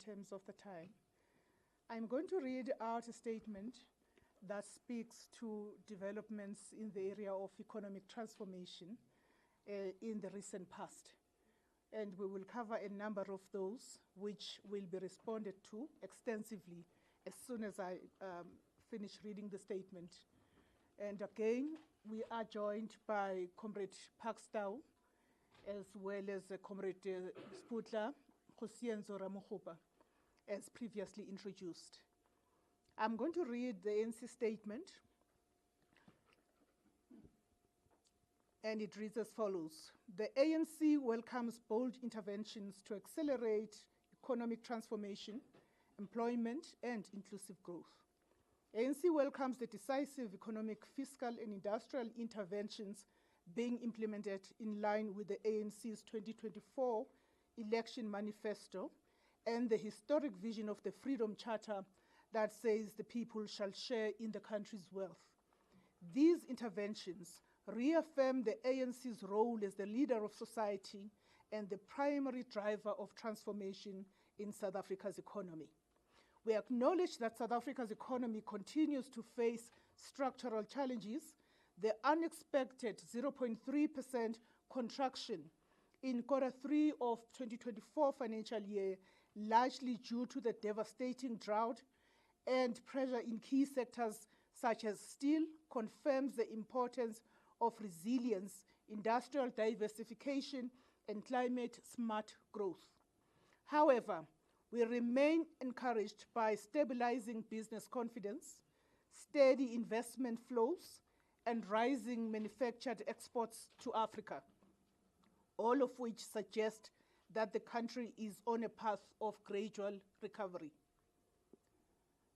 terms of the time. I'm going to read out a statement that speaks to developments in the area of economic transformation in the recent past. And we will cover a number of those which will be responded to extensively as soon as I finish reading the statement. And again, we are joined by Comrade Pakstow, as well as Comrade Sputla Kgosienzo Ramokgopa, as previously introduced. I'm going to read the ANC statement, and it reads as follows. The ANC welcomes bold interventions to accelerate economic transformation, employment, and inclusive growth. ANC welcomes the decisive economic, fiscal, and industrial interventions being implemented in line with the ANC's 2024 election manifesto and the historic vision of the Freedom Charter that says the people shall share in the country's wealth. These interventions reaffirm the ANC's role as the leader of society and the primary driver of transformation in South Africa's economy. We acknowledge that South Africa's economy continues to face structural challenges. The unexpected 0.3% contraction in Q3 of 2024 financial year, largely due to the devastating drought and pressure in key sectors such as steel, confirms the importance of resilience, industrial diversification, and climate-smart growth. However, we remain encouraged by stabilizing business confidence, steady investment flows, and rising manufactured exports to Africa, all of which suggest that the country is on a path of gradual recovery.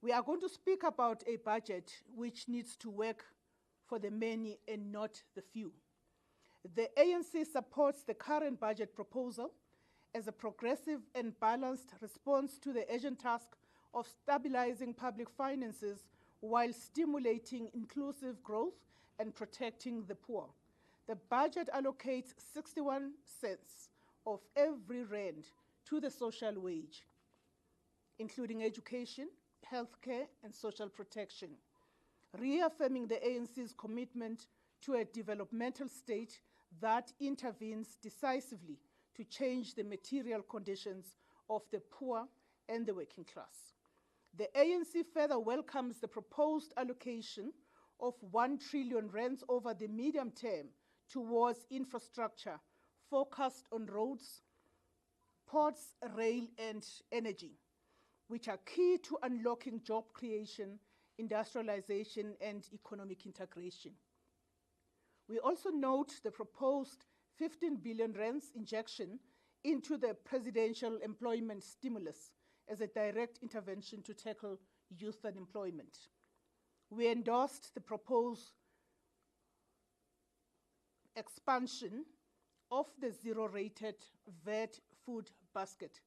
We are going to speak about a budget which needs to work for the many and not the few. The ANC supports the current budget proposal as a progressive and balanced response to the urgent task of stabilizing public finances while stimulating inclusive growth and protecting the poor. The budget allocates 61 cents of every rand to the social wage, including education, healthcare, and social protection, reaffirming the ANC's commitment to a developmental state that intervenes decisively to change the material conditions of the poor and the working class. The ANC further welcomes the proposed allocation of 1 trillion rands over the medium term towards infrastructure focused on roads, ports, rail, and energy, which are key to unlocking job creation, industrialization, and economic integration. We also note the proposed 15 billion rands injection into the presidential employment stimulus as a direct intervention to tackle youth unemployment. We endorsed the proposed expansion of the zero-rated VAT food basket,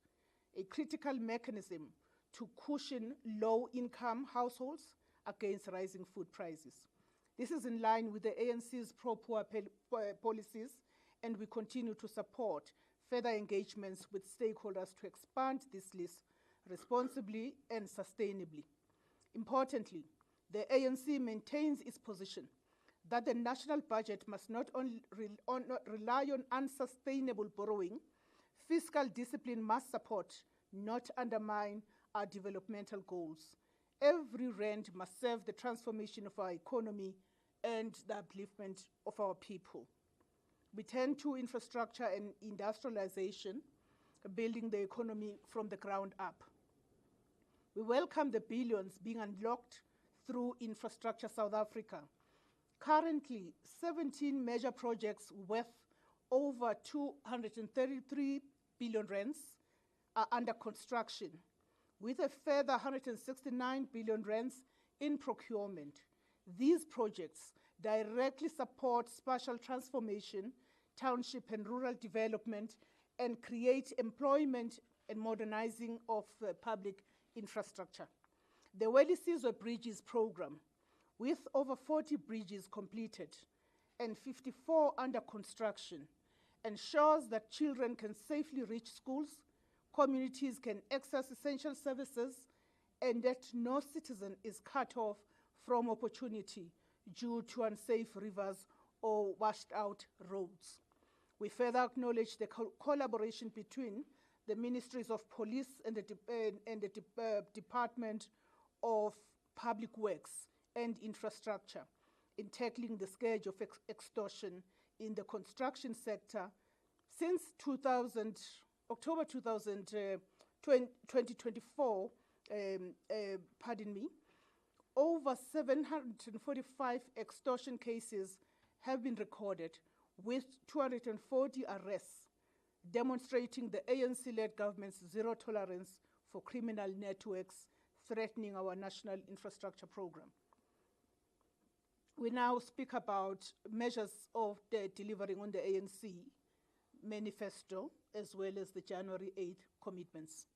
a critical mechanism to cushion low-income households against rising food prices. This is in line with the ANC's pro-poor policies, and we continue to support further engagements with stakeholders to expand this list responsibly and sustainably. Importantly, the ANC maintains its position that the national budget must not only rely on unsustainable borrowing. Fiscal discipline must support, not undermine, our developmental goals. Every rand must serve the transformation of our economy and the upliftment of our people. We turn to infrastructure and industrialization, building the economy from the ground up. We welcome the billions being unlocked through Infrastructure South Africa. Currently, 17 major projects worth over 233 billion rands are under construction, with a further 169 billion rands in procurement. These projects directly support spatial transformation, township and rural development, and create employment and modernizing of public infrastructure. The Welisizwe Bridges program, with over 40 bridges completed and 54 under construction, ensures that children can safely reach schools, communities can access essential services, and that no citizen is cut off from opportunity due to unsafe rivers or washed out roads. We further acknowledge the collaboration between the Ministries of Police and the Department of Public Works and Infrastructure in tackling the scourge of extortion in the construction sector. Since October 2024, over 745 extortion cases have been recorded, with 240 arrests, demonstrating the ANC-led government's zero tolerance for criminal networks threatening our national infrastructure program. We now speak about measures of the delivering on the ANC Manifesto, as well as the January 8th commitments.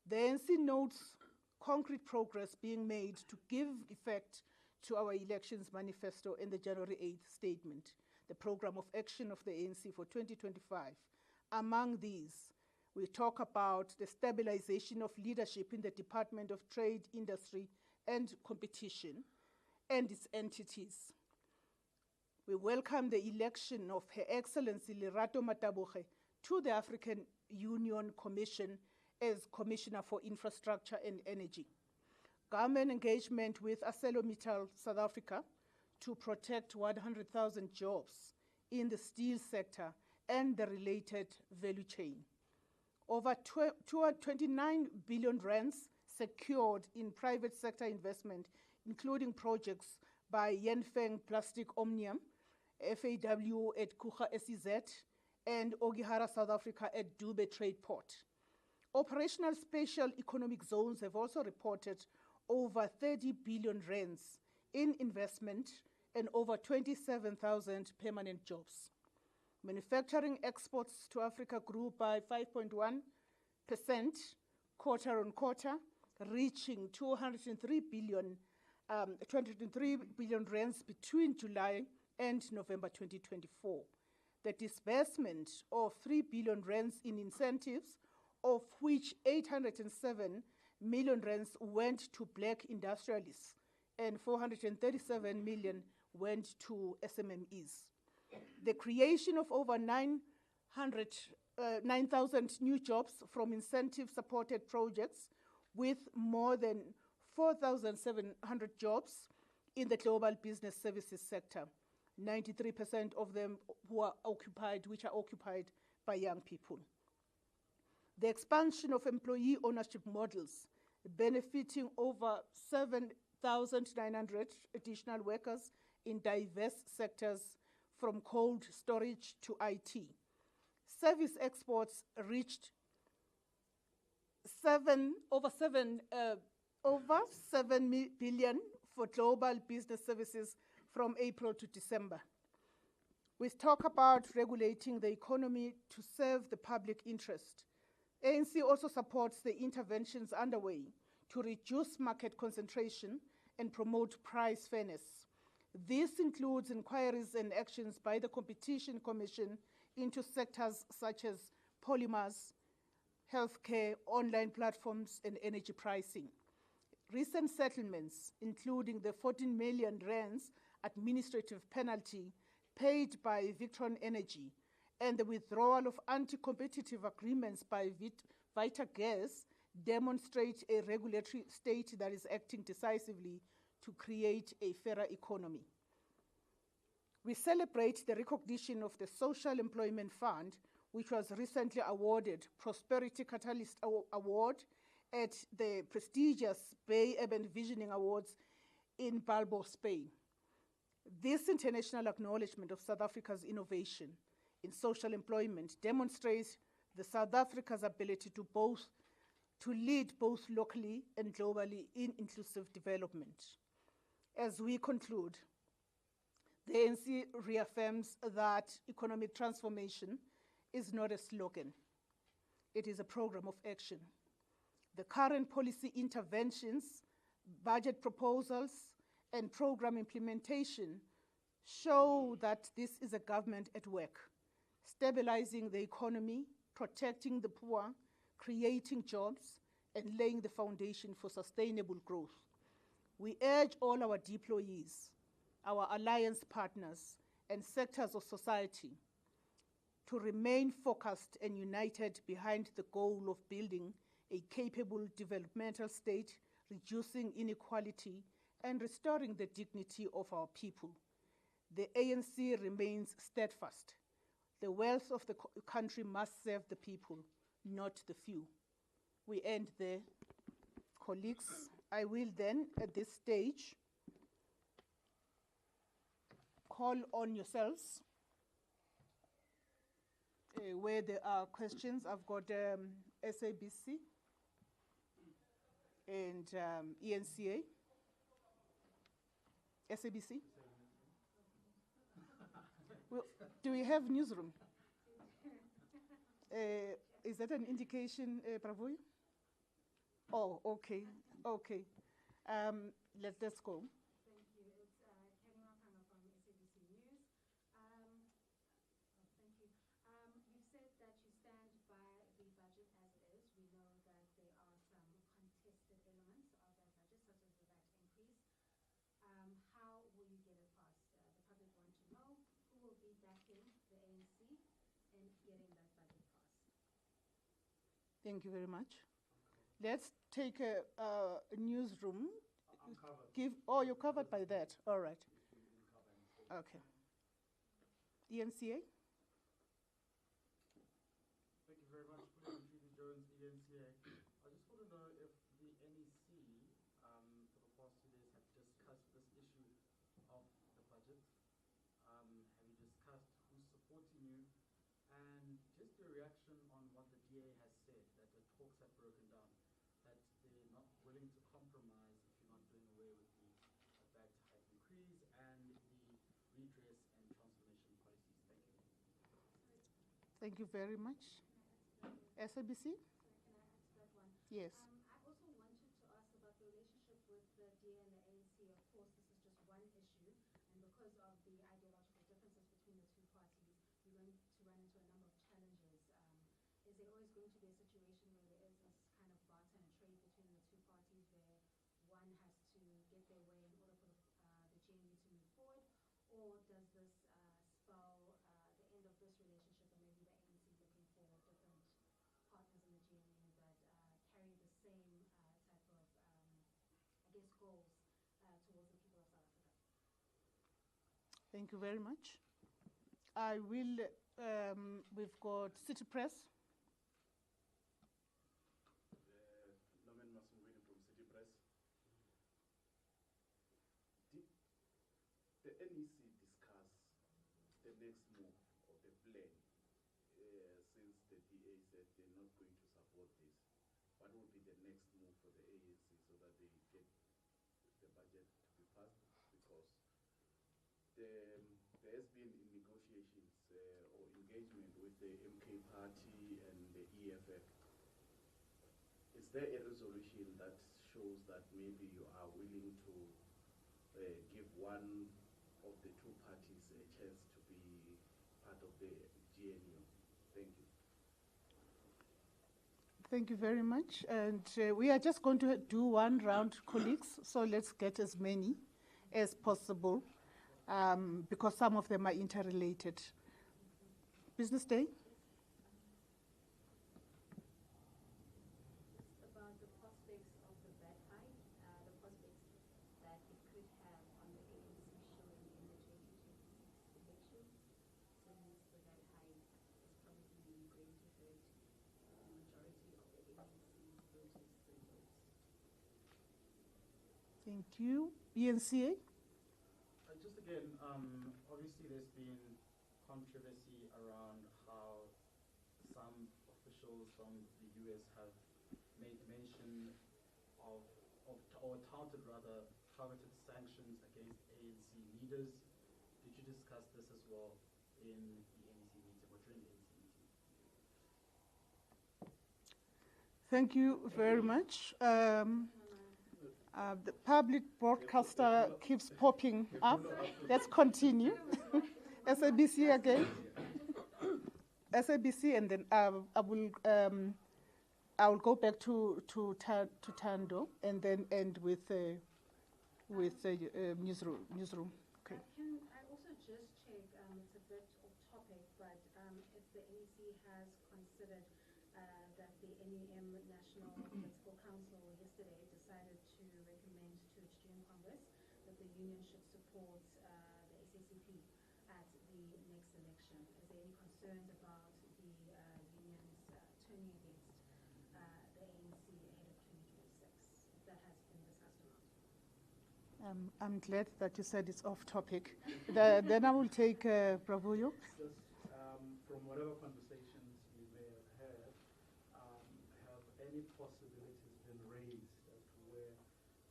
The ANC notes concrete progress being made to give effect to our elections manifesto and the January 8th statement, the program of action of the ANC for 2025. Among these, we talk about the stabilization of leadership in the Department of Trade, Industry and Competition and its entities. We welcome the election of Her Excellency Lerato Mataboge to the African Union Commission as Commissioner for Infrastructure and Energy. Government engagement with ArcelorMittal South Africa to protect 100,000 jobs in the steel sector and the related value chain. Over 29 billion rands secured in private sector investment, including projects by Yenfeng Plastic Omnium, FAW at Kucha SEZ, and Ogihara South Africa at Dube Trade Port. Operational special economic zones have also reported over 30 billion rands in investment and over 27,000 permanent jobs. Manufacturing exports to Africa grew by 5.1% quarter on quarter, reaching 203 billion rands between July and November 2024. The disbursement of 3 billion rands in incentives, of which 807 million rands went to black industrialists and 437 million went to SMMEs. The creation of over 9,000 new jobs from incentive-supported projects, with more than 4,700 jobs in the global business services sector, 93% of them which are occupied by young people. The expansion of employee ownership models, benefiting over 7,900 additional workers in diverse sectors, from cold storage to IT. Service exports reached over 7 billion for global business services from April to December. We talk about regulating the economy to serve the public interest. ANC also supports the interventions underway to reduce market concentration and promote price fairness. This includes inquiries and actions by the Competition Commission into sectors such as polymers, healthcare, online platforms, and energy pricing. Recent settlements, including the 14 million rands administrative penalty paid by Victron Energy and the withdrawal of anti-competitive agreements by Vita Gas, demonstrate a regulatory state that is acting decisively to create a fairer economy. We celebrate the recognition of the Social Employment Fund, which was recently awarded Prosperity Catalyst Award at the prestigious Bay Urban Visioning Awards in Bilbao, Spain. This international acknowledgement of South Africa's innovation in social employment demonstrates the South Africa's ability to lead both locally and globally in inclusive development. As we conclude, the ANC reaffirms that economic transformation is not a slogan. It is a program of action. The current policy interventions, budget proposals, and program implementation show that this is a government at work, stabilizing the economy, protecting the poor, creating jobs, and laying the foundation for sustainable growth. We urge all our deployees, our alliance partners, and sectors of society to remain focused and united behind the goal of building a capable developmental state, reducing inequality, and restoring the dignity of our people. The ANC remains steadfast. The wealth of the country must serve the people, not the few. We end there. Colleagues, I will then, at this stage, call on yourselves where there are questions. I've got SABC and ENCA. SABC? Well, do we have newsroom? Is that an indication, Pravoy? Oh, okay, okay. Let's go. Thank you. It's Kenny Makanga from SABC News. Thank you. You've said that you stand by the budget as it is. We know that there are some contested elements of that budget, such as the VAT increase. How will you get it passed? The public want to know who will be backing the ANC and getting that budget passed. Thank you very much. Let's take a newsroom. I'm covered. Oh, you're covered by that. All right. Okay. ENCA? Thank you very much. William T.D. Jones, ENCA. I just want to know if the NEC, for the past 2 days, have discussed this issue of the budget. Have you discussed who's supporting you? And just a reaction on what the DA has said, that the talks have broken down, that they're not willing to compromise if you're not doing away with the VAT hike increase and the redress and transformation policies. Thank you. Thank you very much. SABC? Can I answer that one? Yes. I also wanted to ask about the relationship with the DA and the ANC. Of course, this is just one issue, and because of the ideological differences between the two parties, we're going to run into a number of challenges. Is there always going to be a situation where there is this kind of barter and trade between the two parties, where one has to get their way in order for the GNU to move forward, or does this spell the end of this relationship, and maybe the ANC looking for different partners in the GNU that carry the same type of, I guess, goals towards the people of South Africa? Thank you very much. I will, we've got City Press. Norman Masumwini from City Press. Did the NEC discuss the next move or the plan since the DA said they're not going to support this? What will be the next move for the ANC so that they get the budget to be passed? Because there has been in negotiations or engagement with the MK Party and the EFF. Is there a resolution that shows that maybe you are willing to give one of the two parties a chance to be part of the GNU? Thank you. Thank you very much. And we are just going to do one round, colleagues, so let's get as many as possible because some of them are interrelated. Business Day? About the prospects of the VAT hike, the prospects that it could have on the ANC showing in the 2026 elections, since the VAT hike is probably going to hurt the majority of the ANC's voters' votes. Thank you. ENCA? Just again, obviously there's been controversy around how some officials from the US have made mention of or touted rather targeted sanctions against ANC leaders. Did you discuss this as well in the ANC meeting or during the ANC meeting? Thank you very much. The public broadcaster keeps popping up. Let's continue. SABC again. SABC, and then I will I'll go back to Tando and then end with newsroom. Okay. Can I also just check, it's a bit off topic, but if the NEC has considered that the NEM National Political Council yesterday decided to recommend to its June Congress that the union should support the SACP at the next election. Is there any concerns about the unions turning against the ANC ahead of 2026 that has been discussed around? I'm glad that you said it's off topic. Then I will take Pravuyo. Just from whatever conversations you may have had, have any possibilities been raised as to where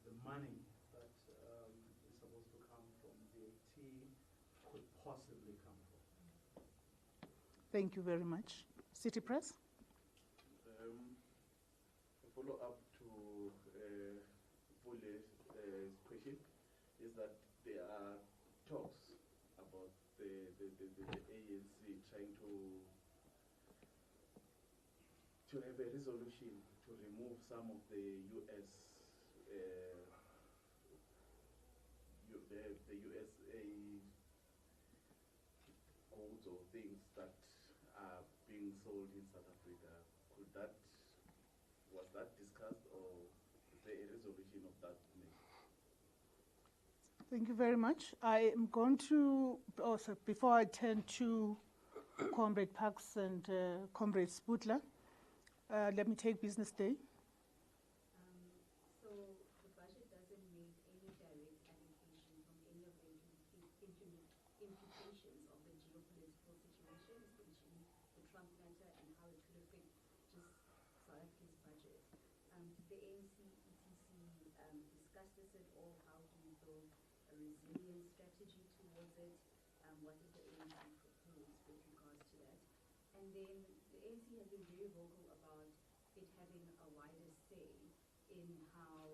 the money that is supposed to come from VAT could possibly come from? Thank you very much. City Press? A follow-up to Pule's question is that there are talks about the ANC trying to have a resolution to remove some of the US the USA goods or things that are being sold in South Africa. Was that discussed, or is there a resolution of that nature? Thank you very much. I am going to also, before I turn to Comrade Parks and Comrade Sputler, let me take Business Day. So the budget doesn't make any direct allocation from any of the implications of the geopolitical situation, especially the Trump matter and how it could affect just South Africa's budget. Did the ANC, ETC discuss this at all? How do we build a resilient strategy towards it? What does the ANC propose with regards to that? And then the ANC has been very vocal about it having a wider say in how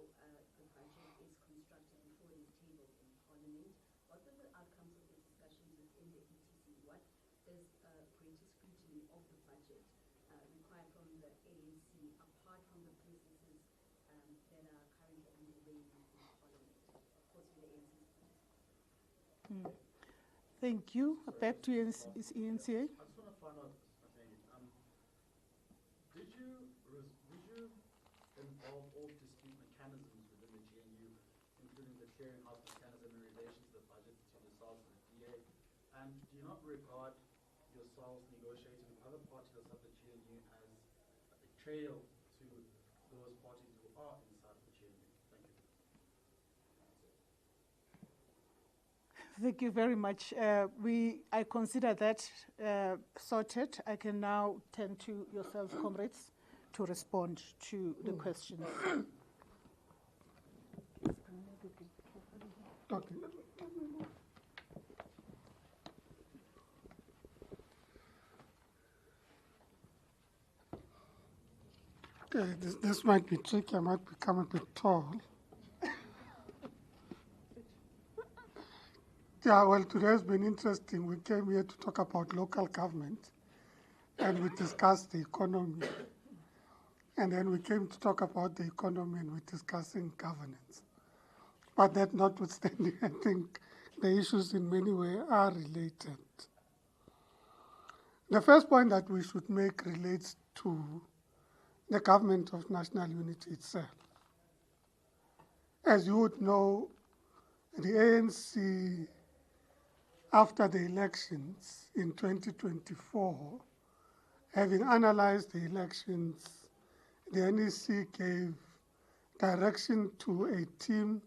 the budget is constructed before it is tabled in Parliament. What were the outcomes of the discussions within the ETC? What does greater scrutiny of the budget require from the ANC, apart from the processes that are currently underway in Parliament? Of course, with the ANC's participation. Thank you. Back to ENCA. I just want to find out, did you involve all dispute mechanisms within the GNU, including the clearinghouse mechanism in relation to the budget to yourselves and the DA? And do you not regard yourselves negotiating with other parties outside the GNU as a betrayal to those parties who are inside of the GNU? Thank you. Thank you very much. I consider that sorted. I can now turn to yourselves, comrades, to respond to the questions. Okay. Okay, this might be tricky. I might become a bit tall. Yeah, well, today has been interesting. We came here to talk about local government, and we discussed the economy. And then we came to talk about the economy, and we're discussing governance. But that notwithstanding, I think the issues in many ways are related. The first point that we should make relates to the government of national unity itself. As you would know, the ANC, after the elections in 2024, having analyzed the elections, the NEC gave direction to a team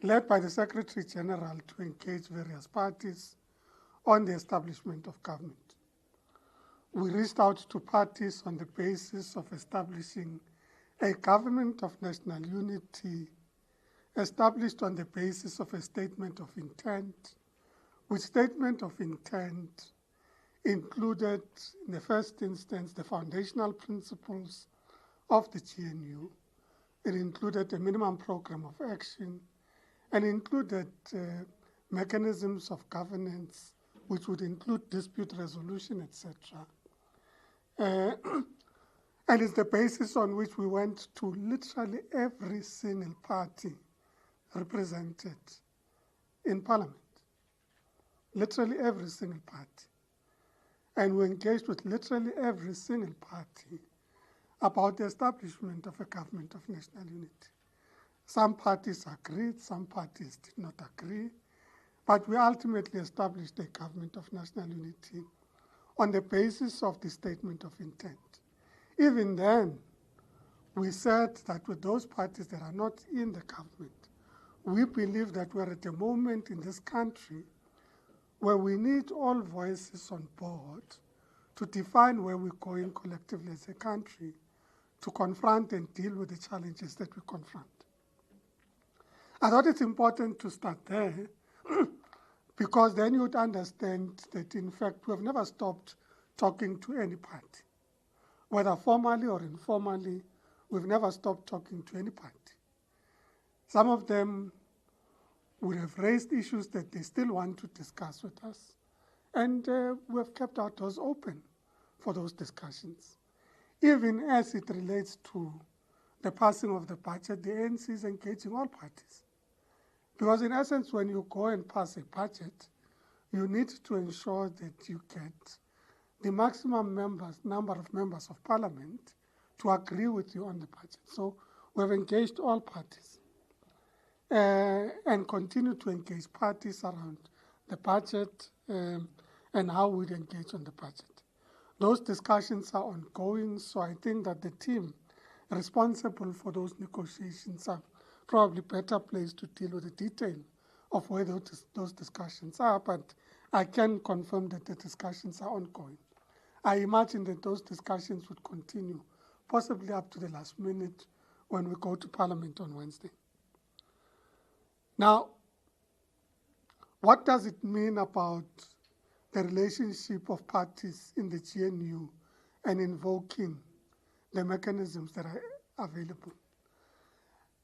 led by the Secretary General to engage various parties on the establishment of government. We reached out to parties on the basis of establishing a government of national unity established on the basis of a statement of intent, which statement of intent included, in the first instance, the foundational principles of the GNU. It included a minimum program of action and included mechanisms of governance, which would include dispute resolution, etc. And it's the basis on which we went to literally every single party represented in Parliament. Literally every single party. And we engaged with literally every single party about the establishment of a government of national unity. Some parties agreed, some parties did not agree, but we ultimately established a government of national unity on the basis of the statement of intent. Even then, we said that with those parties that are not in the government, we believe that we're at a moment in this country where we need all voices on board to define where we're going collectively as a country to confront and deal with the challenges that we confront. I thought it's important to start there because then you would understand that, in fact, we have never stopped talking to any party. Whether formally or informally, we've never stopped talking to any party. Some of them would have raised issues that they still want to discuss with us, and we have kept our doors open for those discussions. Even as it relates to the passing of the budget, the ANC is engaging all parties. Because in essence, when you go and pass a budget, you need to ensure that you get the maximum number of members of Parliament to agree with you on the budget. So we've engaged all parties and continue to engage parties around the budget and how we'd engage on the budget. Those discussions are ongoing, so I think that the team responsible for those negotiations are probably better placed to deal with the detail of where those discussions are, but I can confirm that the discussions are ongoing. I imagine that those discussions would continue, possibly up to the last minute when we go to Parliament on Wednesday. Now, what does it mean about the relationship of parties in the GNU and invoking the mechanisms that are available?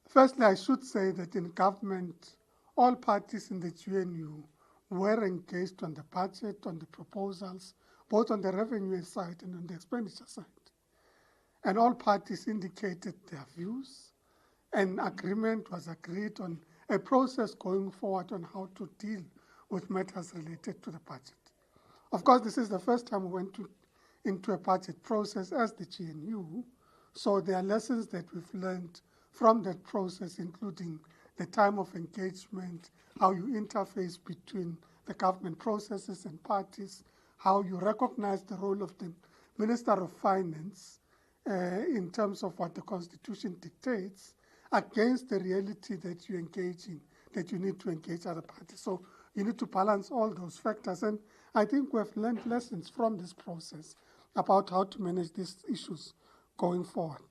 Firstly, I should say that in government, all parties in the GNU were engaged on the budget, on the proposals, both on the revenue side and on the expenditure side. And all parties indicated their views, and agreement was agreed on a process going forward on how to deal with matters related to the budget. Of course, this is the first time we went into a budget process as the GNU, so there are lessons that we've learned from that process, including the time of engagement, how you interface between the government processes and parties, how you recognize the role of the Minister of Finance in terms of what the Constitution dictates against the reality that you engage in, that you need to engage other parties. So you need to balance all those factors. And I think we've learned lessons from this process about how to manage these issues going forward.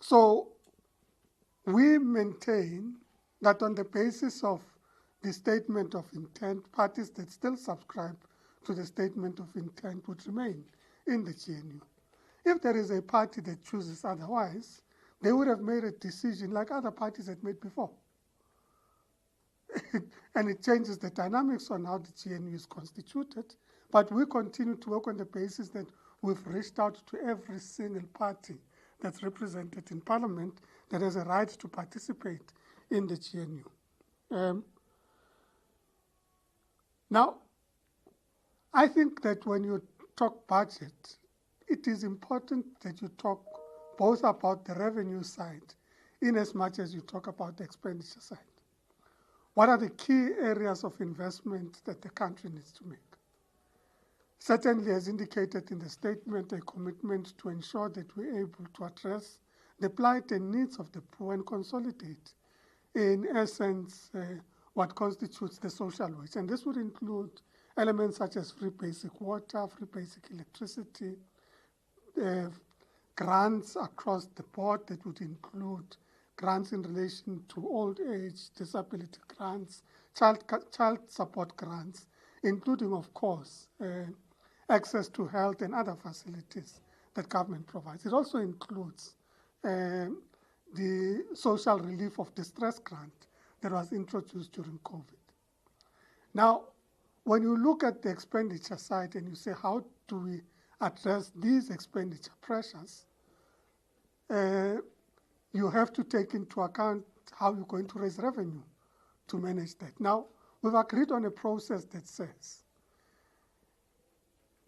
So we maintain that on the basis of the statement of intent, parties that still subscribe to the statement of intent would remain in the GNU. If there is a party that chooses otherwise, they would have made a decision like other parties had made before. And it changes the dynamics on how the GNU is constituted. But we continue to work on the basis that we've reached out to every single party that's represented in Parliament that has a right to participate in the GNU. Now, I think that when you talk budget, it is important that you talk both about the revenue side in as much as you talk about the expenditure side. What are the key areas of investment that the country needs to make? Certainly, as indicated in the statement, a commitment to ensure that we're able to address the plight and needs of the poor and consolidate, in essence, what constitutes the social wage. And this would include elements such as free basic water, free basic electricity, grants across the board that would include grants in relation to old age, disability grants, child support grants, including, of course, access to health and other facilities that government provides. It also includes the social relief of distress grant that was introduced during COVID. Now, when you look at the expenditure side and you say, how do we address these expenditure pressures, you have to take into account how you're going to raise revenue to manage that. Now, we've agreed on a process that says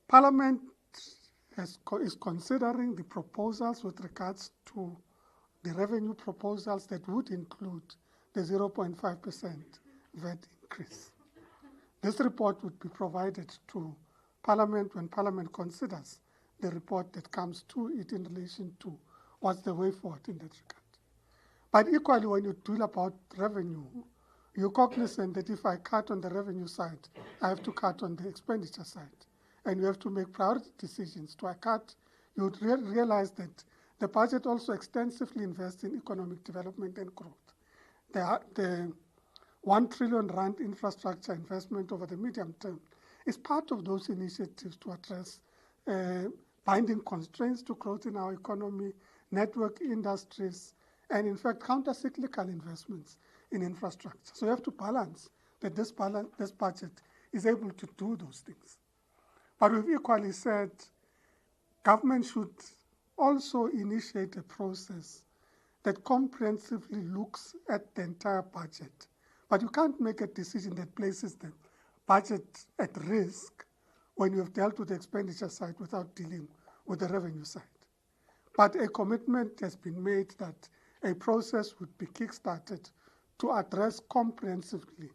Parliament is considering the proposals with regards to the revenue proposals that would include the 0.5% VAT increase. This report would be provided to Parliament when Parliament considers the report that comes to it in relation to what's the way forward in that regard. But equally, when you deal about revenue, you're cognizant that if I cut on the revenue side, I have to cut on the expenditure side. And you have to make priority decisions. To cut, you would realize that the budget also extensively invests in economic development and growth. The 1 trillion rand infrastructure investment over the medium term is part of those initiatives to address binding constraints to growth in our economy, network industries, and in fact counter-cyclical investments in infrastructure. So you have to balance that this budget is able to do those things. But we've equally said government should also initiate a process that comprehensively looks at the entire budget. But you can't make a decision that places the budget at risk when you have dealt with the expenditure side without dealing with the revenue side. But a commitment has been made that a process would be kick-started to address comprehensively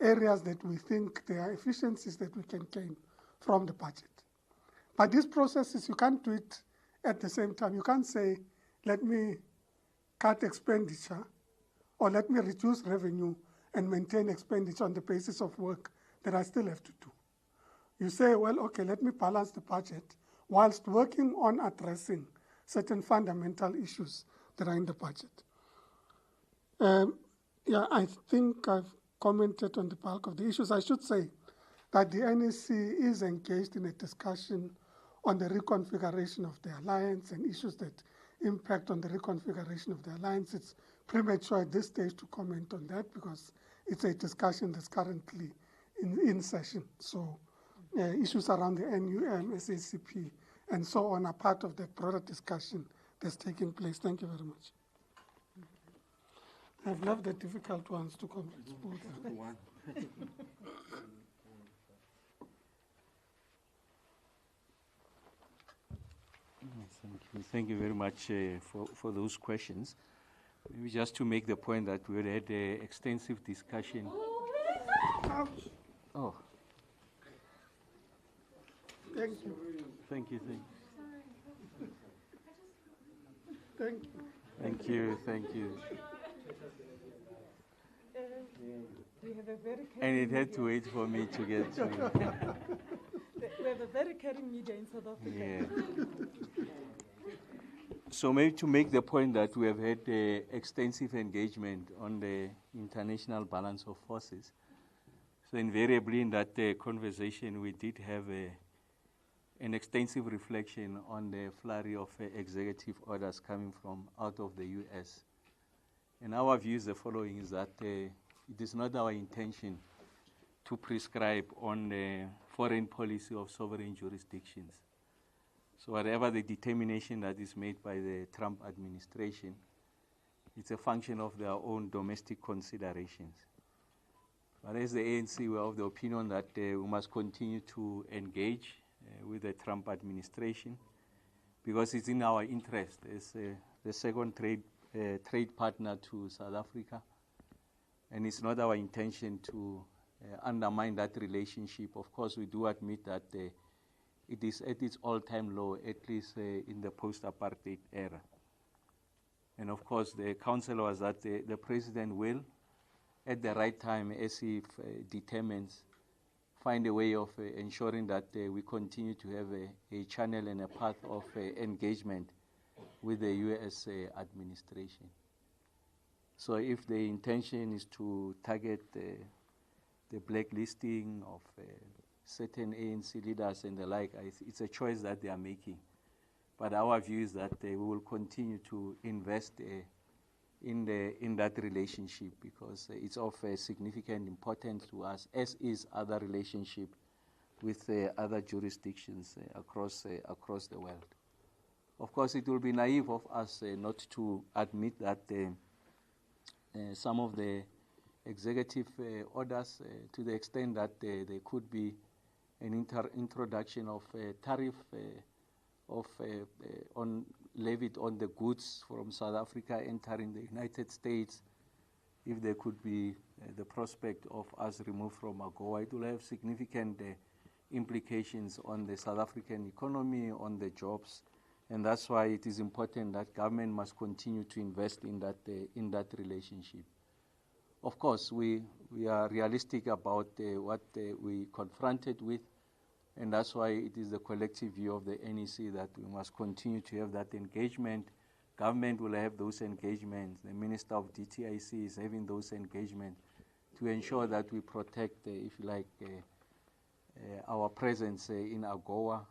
areas that we think there are efficiencies that we can gain from the budget. But these processes, you can't do it at the same time. You can't say, let me cut expenditure or let me reduce revenue and maintain expenditure on the basis of work that I still have to do. You say, well, okay, let me balance the budget whilst working on addressing certain fundamental issues that are in the budget. I think I've commented on the bulk of the issues. I should say that the NEC is engaged in a discussion on the reconfiguration of the alliance and issues that impact on the reconfiguration of the alliance. It's premature at this stage to comment on that because it's a discussion that's currently in session. So issues around the NUM, SACP, and so on are part of the broader discussion that's taking place. Thank you very much. I've left the difficult ones to complete. One. Thank you very much for those questions. Maybe just to make the point that we had an extensive discussion. Oh. Thank you. Thank you. Thank you. Thank you. Thank you. We have a very And it had to wait for me to get to. We have a very caring media in South Africa. Yeah. So maybe to make the point that we have had extensive engagement on the international balance of forces. So invariably in that conversation, we did have an extensive reflection on the flurry of executive orders coming from out of the US. And our view is the following, is that it is not our intention to prescribe on the foreign policy of sovereign jurisdictions. So whatever the determination that is made by the Trump administration, it's a function of their own domestic considerations. But as the ANC, we are of the opinion that we must continue to engage with the Trump administration because it's in our interest as the second trade partner to South Africa. And it's not our intention to undermine that relationship. Of course, we do admit that it is at its all-time low, at least in the post-apartheid era. And of course, the counsel was that the president will, at the right time, as he determines, find a way of ensuring that we continue to have a channel and a path of engagement with the US administration. So if the intention is to target the blacklisting of certain ANC leaders and the like, it's a choice that they are making. But our view is that we will continue to invest in that relationship because it's of significant importance to us, as is other relationship with other jurisdictions across the world. Of course, it will be naive of us not to admit that some of the executive orders, to the extent that there could be an introduction of tariff levied on the goods from South Africa entering the United States, if there could be the prospect of us removed from AGOA, it will have significant implications on the South African economy, on the jobs, and that's why it is important that government must continue to invest in that relationship. Of course, we are realistic about what we confronted with, and that's why it is the collective view of the NEC that we must continue to have that engagement. Government will have those engagements. The Minister of DTIC is having those engagements to ensure that we protect, if you like, our presence in AGOA,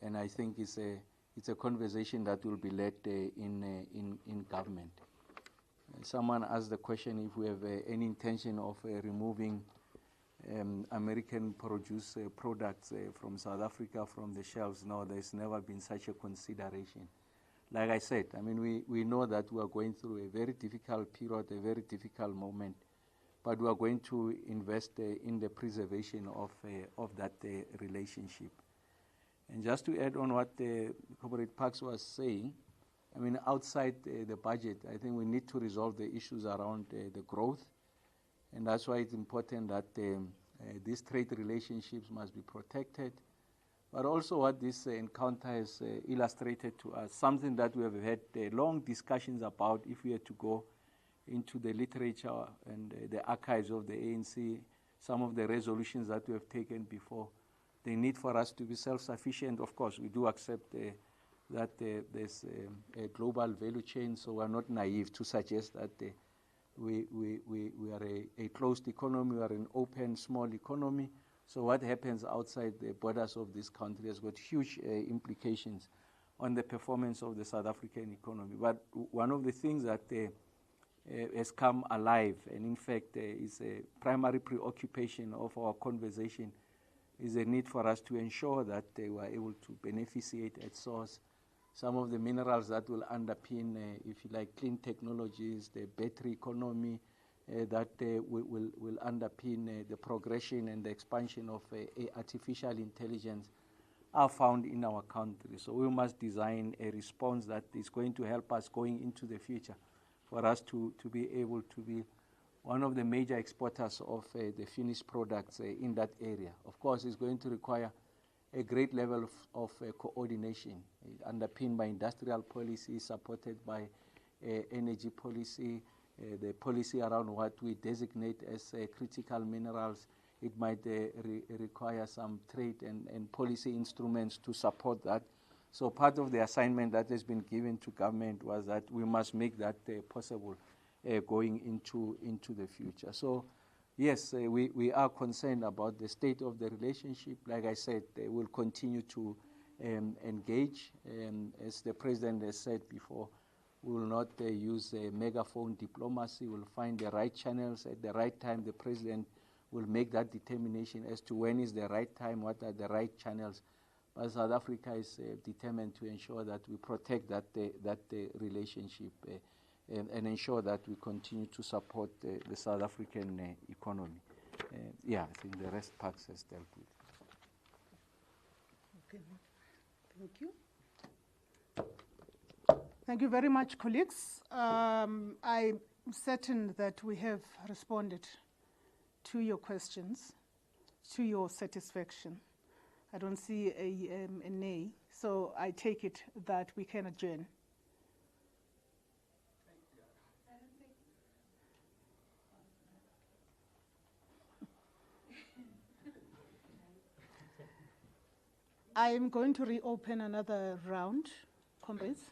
and I think it's a conversation that will be led in government. Someone asked the question if we have any intention of removing American-produced products from South Africa from the shelves. No, there's never been such a consideration. Like I said, I mean, we know that we are going through a very difficult period, a very difficult moment, but we are going to invest in the preservation of that relationship. And just to add on what Corporate Parks was saying, I mean, outside the budget, I think we need to resolve the issues around the growth, and that's why it's important that these trade relationships must be protected. But also what this encounter has illustrated to us, something that we have had long discussions about if we had to go into the literature and the archives of the ANC, some of the resolutions that we have taken before, the need for us to be self-sufficient. Of course, we do accept that there's a global value chain, so we're not naive to suggest that we are a closed economy, we are an open, small economy. So what happens outside the borders of this country has got huge implications on the performance of the South African economy. But one of the things that has come alive, and in fact is a primary preoccupation of our conversation, is a need for us to ensure that we are able to beneficiate at source some of the minerals that will underpin, if you like, clean technologies, the battery economy, that will underpin the progression and the expansion of artificial intelligence are found in our country. So we must design a response that is going to help us going into the future for us to be able to be one of the major exporters of the finished products in that area. Of course, it's going to require a great level of coordination, underpinned by industrial policy, supported by energy policy, the policy around what we designate as critical minerals. It might require some trade and policy instruments to support that. So part of the assignment that has been given to government was that we must make that possible going into the future. So yes, we are concerned about the state of the relationship. Like I said, they will continue to engage. As the President has said before, we will not use megaphone diplomacy. We'll find the right channels at the right time. The President will make that determination as to when is the right time, what are the right channels. But South Africa is determined to ensure that we protect that relationship and ensure that we continue to support the South African economy. Yeah, I think the rest Parks has dealt with. Okay, thank you. Thank you very much, colleagues. I'm certain that we have responded to your questions, to your satisfaction. I don't see a nay, so I take it that we can adjourn. I am going to reopen another round, comrades,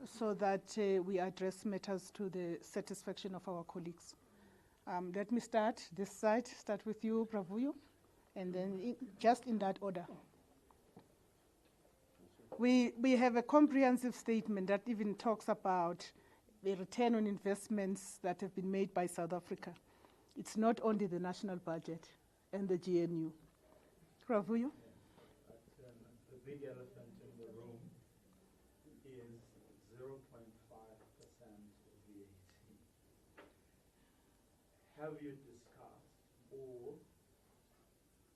so that we address matters to the satisfaction of our colleagues. Let me start this side, start with you, Bravuyo, and then just in that order. We have a comprehensive statement that even talks about the return on investments that have been made by South Africa. It's not only the national budget. and the GNU. Ravuyo? The big elephant in the room is 0.5% VAT. Have you discussed, or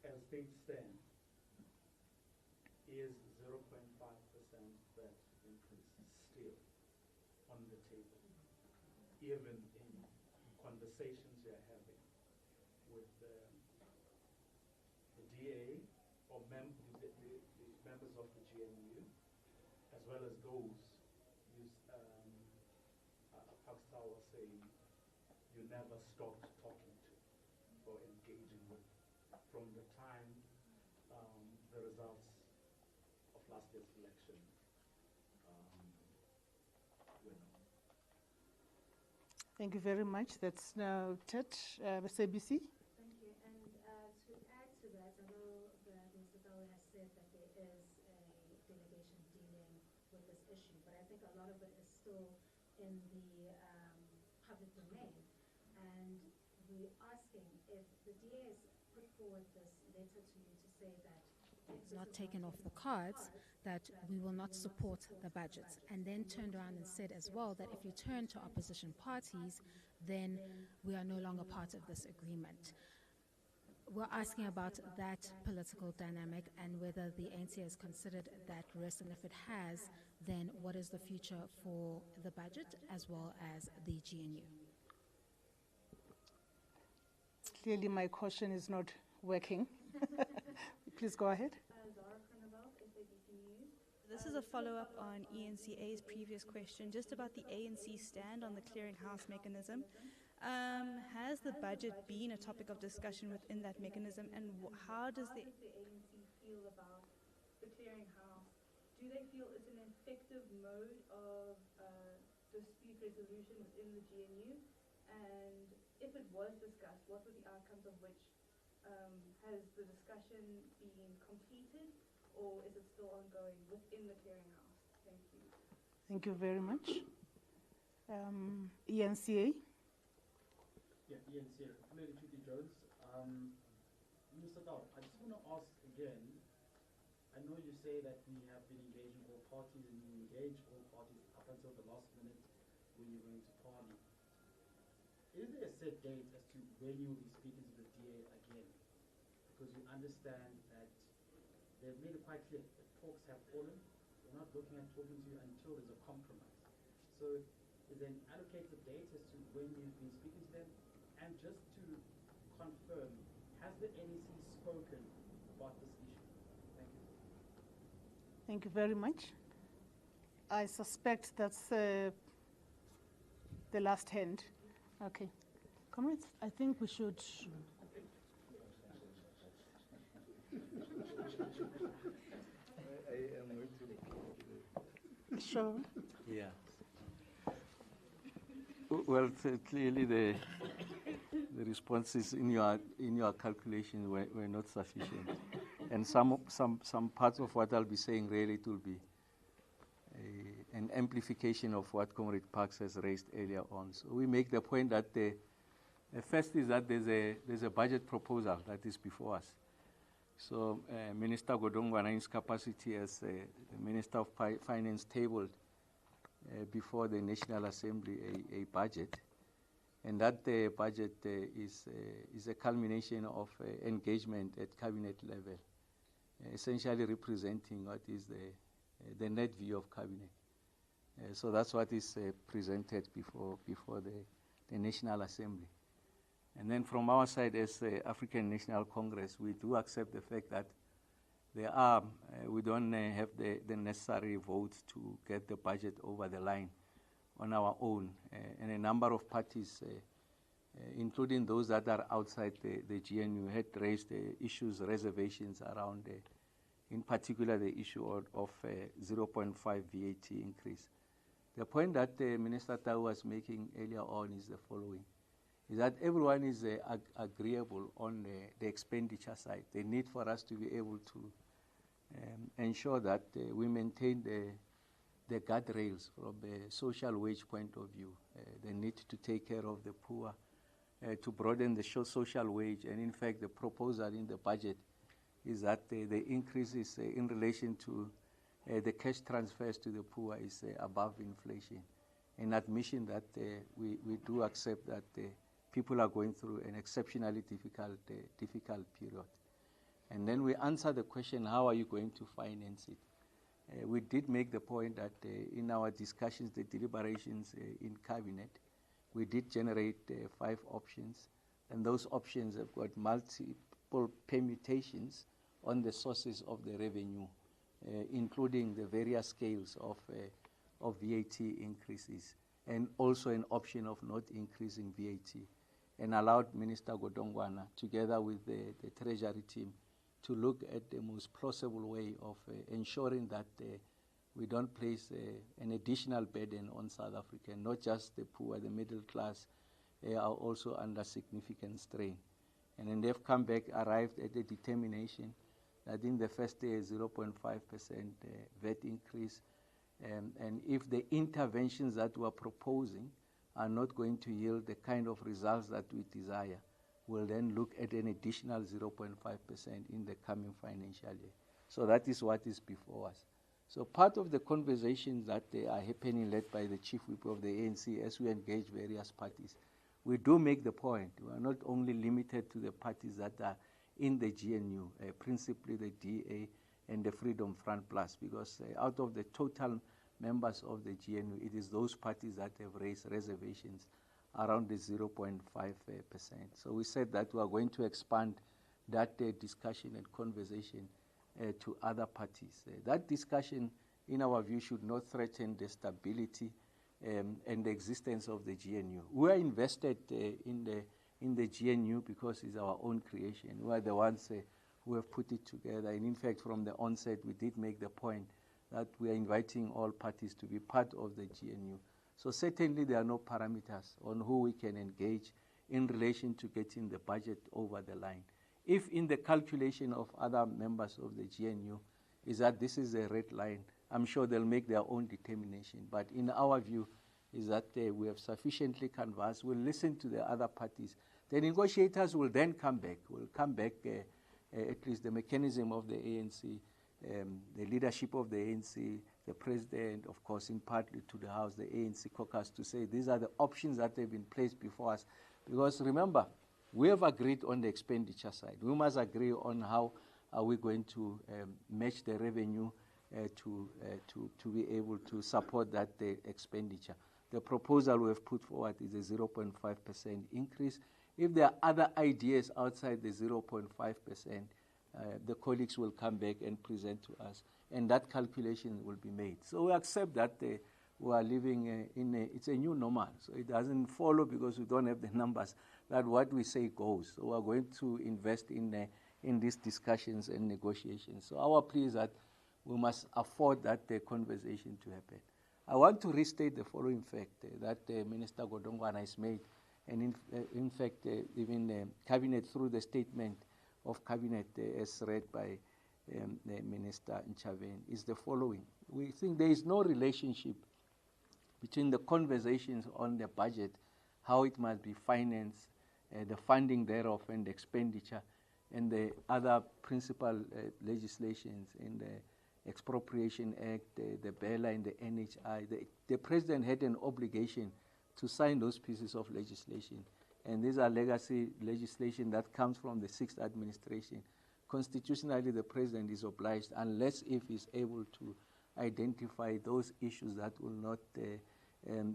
as things stand, is 0.5% VAT increase still on the table, even in conversations you're having with the DA or the members of the GNU, as well as those Pakistan was saying you never stopped talking to or engaging with from the time the results of last year's election were known. Thank you very much. That's now Ted, SABC. Thank you. And to add to that, I know that Mr. Tawe has said that there is a delegation dealing with this issue, but I think a lot of it is still in the public domain. And we're asking if the DA has put forward this letter to you to say that it's not taken off the cards, that we will not support the budget, and then turned around and said as well that if you turn to opposition parties, then we are no longer part of this agreement. We're asking about that political dynamic and whether the ANC has considered that risk, and if it has, then what is the future for the budget as well as the GNU? Clearly my caution is not working. Please go ahead. This is a follow-up on ENCA's previous question, just about the ANC stand on the clearinghouse mechanism. Has the budget been a topic of discussion within that mechanism, and how does the ANC feel about the clearinghouse? Do they feel it's an effective mode of dispute resolution within the GNU? And if it was discussed, what were the outcomes of which? Has the discussion been completed, or is it still ongoing within the clearinghouse? Thank you. Thank you very much. ENCA. Yeah, ENCA. Lady Trudy Jones. Mr. Dow, I just want to ask again, I know you say that we have been engaging all parties, and you engage all parties up until the last minute when you're going to party. Is there a set date as to when you will be speaking to the DA again? Because you understand that they've made it quite clear that talks have fallen. We're not looking at talking to you until there's a compromise. So is there an allocated date as to when you've been speaking to them? And just to confirm, has the NEC spoken about this issue? Thank you. Thank you very much. I suspect that's the last hand. Okay. Comrades, I think we should... Sure. Yeah. Well, clearly the responses in your calculation were not sufficient, and some parts of what I'll be saying really it will be an amplification of what Comrade Parks has raised earlier on. So we make the point that the first is that there's a budget proposal that is before us. So Minister Godongwana's capacity as the Minister of Finance tabled before the National Assembly a budget, and that budget is a culmination of engagement at cabinet level, essentially representing what is the net view of cabinet. So that's what is presented before the National Assembly. And then from our side as the African National Congress, we do accept the fact that we don't have the necessary votes to get the budget over the line on our own. And a number of parties, including those that are outside the GNU, had raised issues, reservations around, in particular, the issue of 0.5 VAT increase. The point that Minister Tau was making earlier on is the following. Is that everyone is agreeable on the expenditure side. The need for us to be able to ensure that we maintain the guardrails from a social wage point of view, the need to take care of the poor, to broaden the social wage. And in fact, the proposal in the budget is that the increase is in relation to the cash transfers to the poor is above inflation. An admission that we do accept that people are going through an exceptionally difficult period. And then we answer the question, how are you going to finance it? We did make the point that in our discussions, the deliberations in cabinet, we did generate 5 options, and those options have got multiple permutations on the sources of the revenue, including the various scales of VAT increases, and also an option of not increasing VAT, and allowed Minister Godongwana, together with the Treasury team, to look at the most plausible way of ensuring that we don't place an additional burden on South Africa. Not just the poor, the middle class are also under significant strain. And then they've come back, arrived at the determination that in the first year, 0.5% VAT increase, and if the interventions that we're proposing are not going to yield the kind of results that we desire, we'll then look at an additional 0.5% in the coming financial year. So that is what is before us. So part of the conversations that are happening, led by the Chief Whip of the ANC, as we engage various parties, we do make the point, we are not only limited to the parties that are in the GNU, principally the DA and the Freedom Front Plus, because out of the total members of the GNU, it is those parties that have raised reservations around the 0.5%. So we said that we are going to expand that discussion and conversation to other parties. That discussion, in our view, should not threaten the stability and the existence of the GNU. We are invested in the GNU because it's our own creation. We are the ones who have put it together. And in fact, from the onset, we did make the point that we are inviting all parties to be part of the GNU. So certainly there are no parameters on who we can engage in relation to getting the budget over the line. If in the calculation of other members of the GNU is that this is a red line, I'm sure they'll make their own determination. But in our view is that we have sufficiently canvassed. We'll listen to the other parties. The negotiators will then come back. Will come back, at least the mechanism of the ANC, the leadership of the ANC, the president, of course, in partly to the House, the ANC caucus, to say these are the options that have been placed before us. Because remember, we have agreed on the expenditure side. We must agree on how are we going to match the revenue to be able to support that expenditure. The proposal we have put forward is a 0.5% increase. If there are other ideas outside the 0.5%, the colleagues will come back and present to us, and that calculation will be made. So we accept that we are living it's a new normal. So it doesn't follow, because we don't have the numbers, that what we say goes. So we are going to invest in these discussions and negotiations. So our plea is that we must afford that conversation to happen. I want to restate the following fact that Minister Godongwana has made, and in fact, even the Cabinet, through the statement of Cabinet as read by Minister Nchaven, is the following. We think there is no relationship between the conversations on the budget, how it must be financed, the funding thereof and the expenditure, and the other principal legislations in the Expropriation Act, the BELA and the NHI. The President had an obligation to sign those pieces of legislation. And these are legacy legislation that comes from the 6th administration. Constitutionally, the President is obliged, unless if he's able to identify those issues that will not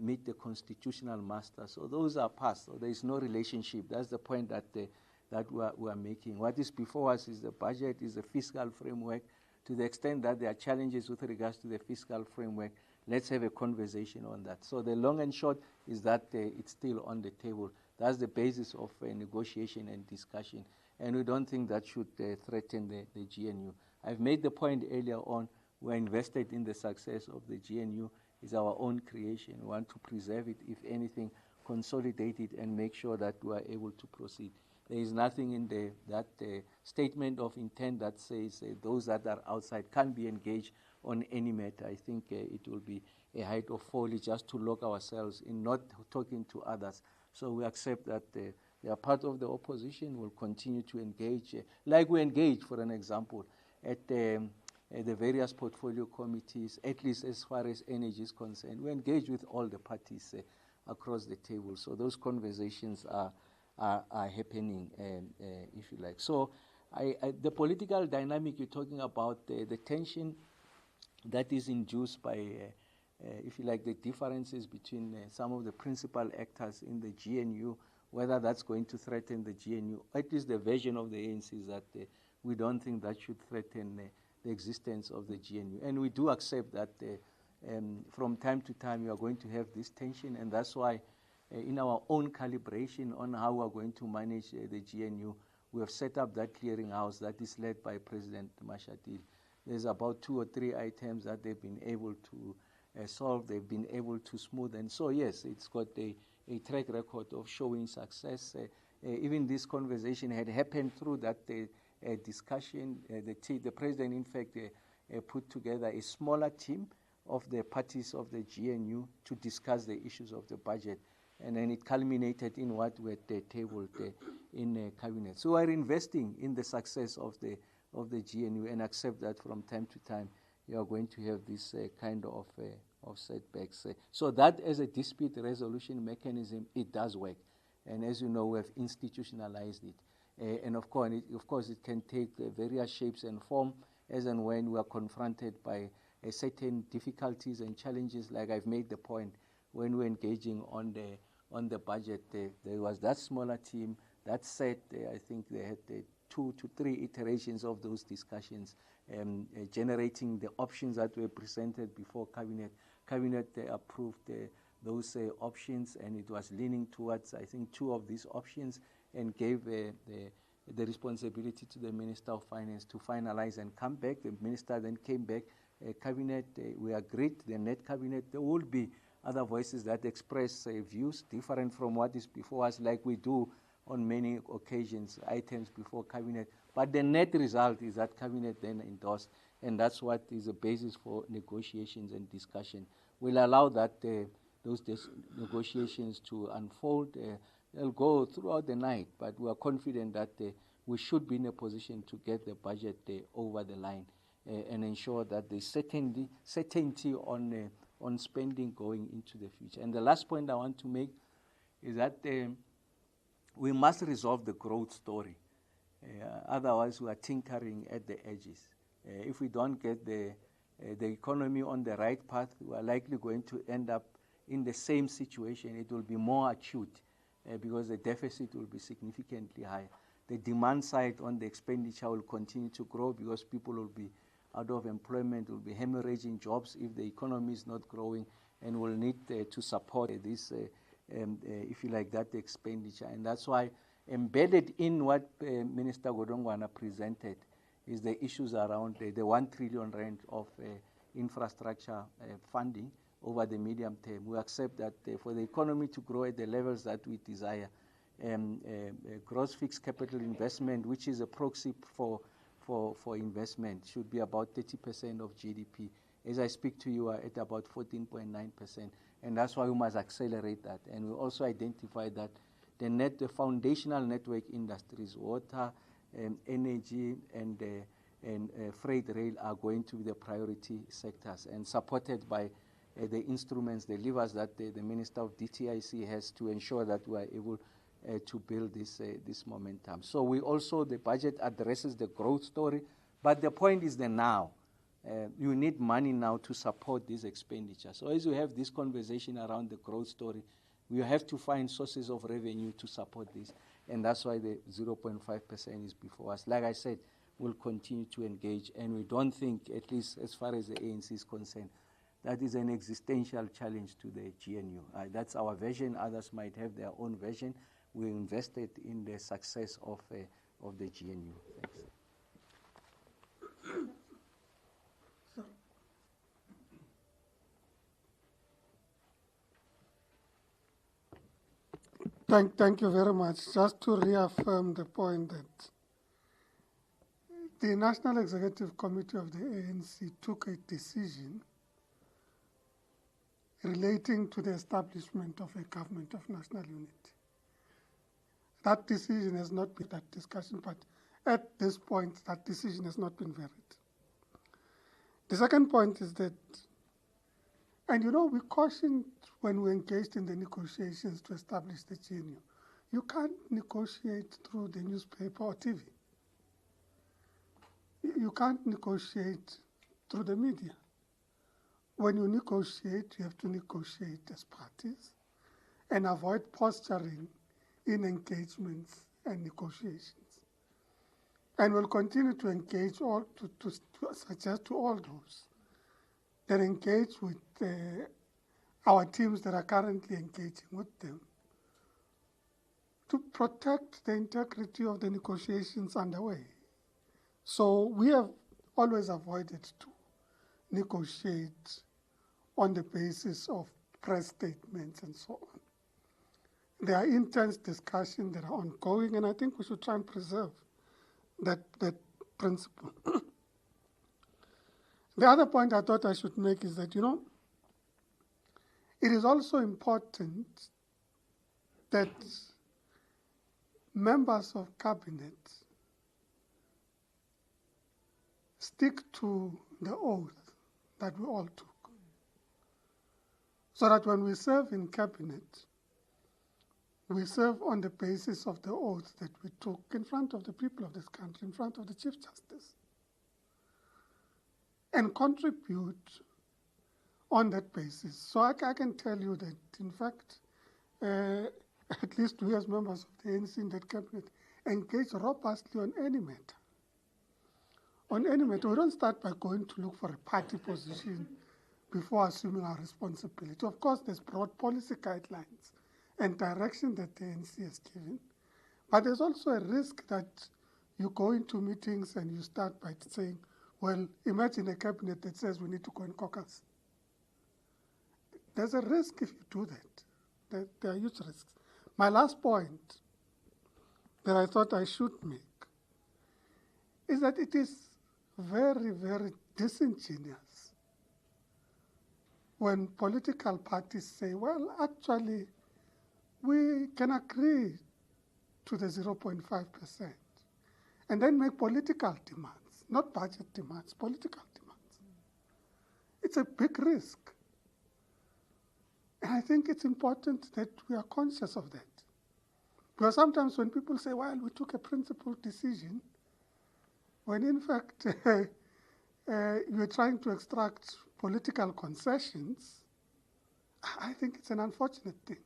meet the constitutional master. So those are passed. So there is no relationship. That's the point that we are making. What is before us is the budget, is the fiscal framework. To the extent that there are challenges with regards to the fiscal framework, let's have a conversation on that. So the long and short is that it's still on the table. That's the basis of negotiation and discussion. And we don't think that should threaten the GNU. I've made the point earlier on, we're invested in the success of the GNU. It's our own creation. We want to preserve it, if anything, consolidate it, and make sure that we are able to proceed. There is nothing in that statement of intent that says those that are outside can't be engaged on any matter. I think it will be a height of folly just to lock ourselves in not talking to others. So we accept that They are part of the opposition, will continue to engage, like we engage, for an example, at the various portfolio committees, at least as far as energy is concerned. We engage with all the parties across the table. So those conversations are happening, if you like. So the political dynamic you're talking about, the tension that is induced by, if you like, the differences between some of the principal actors in the GNU, whether that's going to threaten the GNU. At least the version of the ANC is that we don't think that should threaten the existence of the GNU. And we do accept that from time to time you are going to have this tension, and that's why in our own calibration on how we are going to manage the GNU, we have set up that clearinghouse that is led by President Mashatile. There's about 2 or 3 items that they've been able to solve, they've been able to smooth, and so yes, it's got a track record of showing success. Even this conversation had happened through that discussion. The president, in fact, put together a smaller team of the parties of the GNU to discuss the issues of the budget, and then it culminated in what we had tabled in cabinet. So we're investing in the success of the GNU, and accept that from time to time you are going to have this kind of setbacks. So that as a dispute resolution mechanism, it does work. And as you know, we have institutionalized it. And of course, it can take various shapes and form as and when we are confronted by certain difficulties and challenges. Like I've made the point, when we're engaging on the budget, there was that smaller team that said, I think they had 2 to 3 iterations of those discussions, generating the options that were presented before cabinet. Cabinet approved those options, and it was leaning towards, I think, 2 of these options, and gave the responsibility to the Minister of Finance to finalize and come back. The minister then came back. Cabinet, we agreed, the net cabinet, there will be other voices that express views different from what is before us, like we do on many occasions, items before cabinet. But the net result is that cabinet then endorsed, and that's what is the basis for negotiations and discussion. We'll allow that those negotiations to unfold. They'll go throughout the night, but we are confident that we should be in a position to get the budget over the line and ensure that there's certainty on spending going into the future. And the last point I want to make is that we must resolve the growth story. Otherwise, we are tinkering at the edges. If we don't get the economy on the right path, we are likely going to end up in the same situation. It will be more acute because the deficit will be significantly higher. The demand side on the expenditure will continue to grow because people will be out of employment, will be hemorrhaging jobs if the economy is not growing, and will need to support this, if you like, that expenditure. And that's why embedded in what Minister Godongwana presented is the issues around the 1 trillion rand of infrastructure funding over the medium term. We accept that for the economy to grow at the levels that we desire, gross fixed capital investment, which is a proxy for investment, should be about 30% of GDP. As I speak to you, are at about 14.9%, and that's why we must accelerate that. And we also identify that the foundational network industries, water, energy, and freight rail are going to be the priority sectors, and supported by the instruments, the levers that the Minister of DTIC has to ensure that we are able to build this momentum. So the budget addresses the growth story, but the point is the now. You need money now to support this expenditure. So as we have this conversation around the growth story, we have to find sources of revenue to support this, and that's why the 0.5% is before us. Like I said, we'll continue to engage, and we don't think, at least as far as the ANC is concerned, that is an existential challenge to the GNU. That's our vision. Others might have their own vision. We invested in the success of the GNU. Thanks. Thank you very much. Just to reaffirm the point that the National Executive Committee of the ANC took a decision relating to the establishment of a government of national unity. That decision has not been that discussion, but at this point, that decision has not been varied. The second point is that, and you know, we cautioned when we engaged in the negotiations to establish the GNU, you can't negotiate through the newspaper or TV. You can't negotiate through the media. When you negotiate, you have to negotiate as parties and avoid posturing in engagements and negotiations. And we'll continue to engage all, to suggest to all those that engage with our teams that are currently engaging with them to protect the integrity of the negotiations underway. So we have always avoided to negotiate on the basis of press statements and so on. There are intense discussions that are ongoing, and I think we should try and preserve that principle. The other point I thought I should make is that, you know, it is also important that members of cabinet stick to the oath that we all took, so that when we serve in cabinet, we serve on the basis of the oath that we took in front of the people of this country, in front of the Chief Justice, and contribute on that basis. So I can tell you that, in fact, at least we as members of the ANC in that cabinet engage robustly on any matter. On any matter, we don't start by going to look for a party position before assuming our responsibility. Of course, there's broad policy guidelines and direction that the ANC has given, but there's also a risk that you go into meetings and you start by saying, well, imagine a cabinet that says we need to go and caucus. There's a risk if you do that. There are huge risks. My last point that I thought I should make is that it is very, very disingenuous when political parties say, well, actually, we can agree to the 0.5% and then make political demands, not budget demands, political demands. It's a big risk. And I think it's important that we are conscious of that. Because sometimes when people say, well, we took a principled decision, when in fact you're trying to extract political concessions, I think it's an unfortunate thing.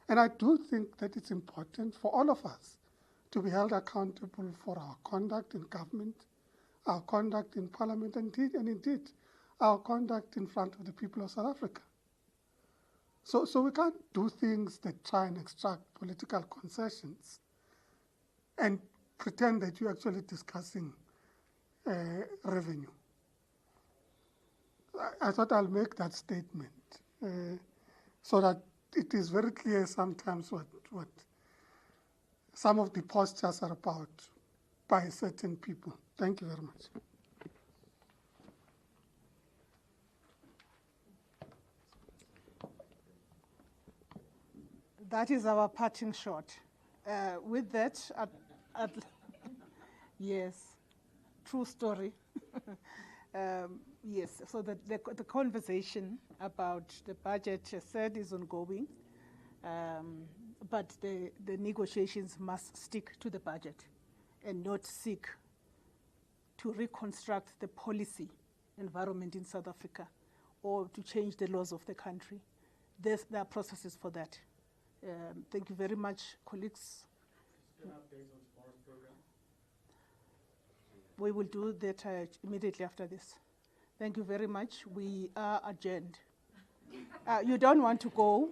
And I do think that it's important for all of us to be held accountable for our conduct in government, our conduct in parliament, and indeed our conduct in front of the people of South Africa. So we can't do things that try and extract political concessions and pretend that you're actually discussing revenue. I thought I'll make that statement so that it is very clear sometimes what some of the postures are about by certain people. Thank you very much. That is our parting shot. With that, yes, true story. Yes, so the conversation about the budget, as said, is ongoing, but the negotiations must stick to the budget and not seek to reconstruct the policy environment in South Africa or to change the laws of the country. There are processes for that. Thank you very much, colleagues. An update on tomorrow's program? We will do that immediately after this. Thank you very much. We are adjourned. You don't want to go.